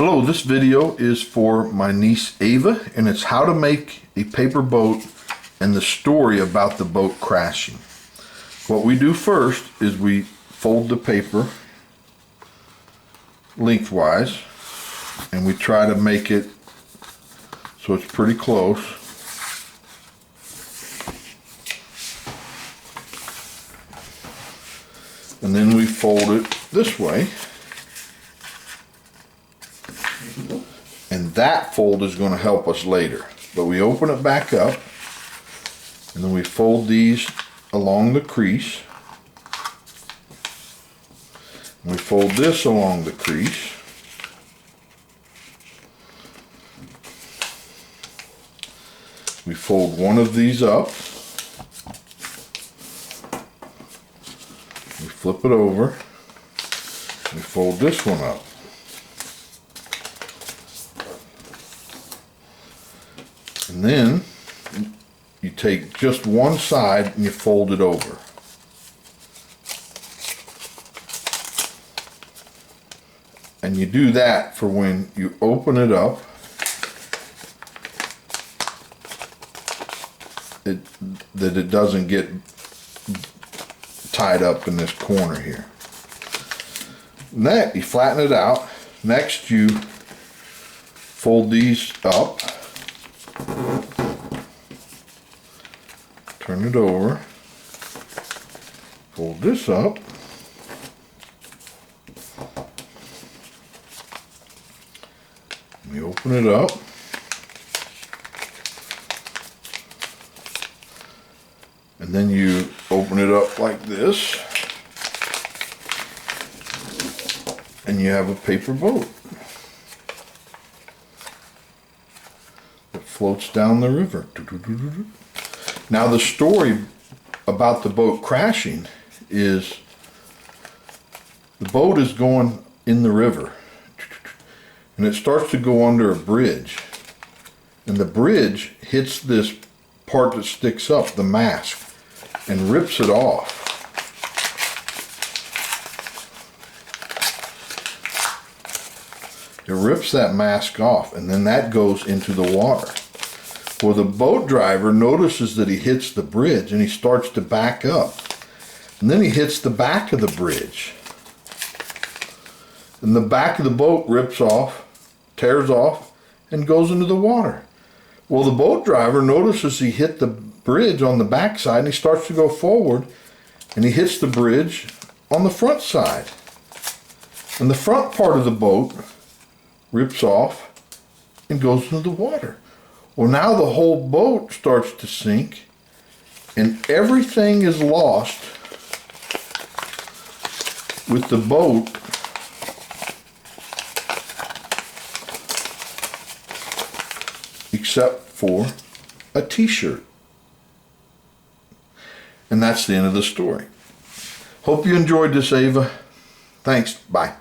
Hello, this video is for my niece Ava, and it's how to make a paper boat and the story about the boat crashing. What we do first is we fold the paper lengthwise and we try to make it so it's pretty close. And then we fold it this way. And that fold is going to help us later. But we open it back up and then we fold these along the crease. And we fold this along the crease. We fold one of these up. We flip it over. We fold this one up. And then you take just one side and you fold it over. And you do that for when you open it up, that it doesn't get tied up in this corner here. Next, you flatten it out. Next, you fold these up. Turn it over, fold this up, we open it up, and then you open it up like this, and you have a paper boat that floats down the river. Now the story about the boat crashing is the boat is going in the river and it starts to go under a bridge, and the bridge hits this part that sticks up, the mast, and rips it off. It rips that mast off, and then that goes into the water. Well, the boat driver notices that he hits the bridge and he starts to back up. And then he hits the back of the bridge. And the back of the boat rips off, tears off, and goes into the water. Well, the boat driver notices he hit the bridge on the back side and he starts to go forward and he hits the bridge on the front side. And the front part of the boat rips off and goes into the water. Well, now the whole boat starts to sink and everything is lost with the boat except for a t-shirt. And that's the end of the story. Hope you enjoyed this, Ava. Thanks. Bye.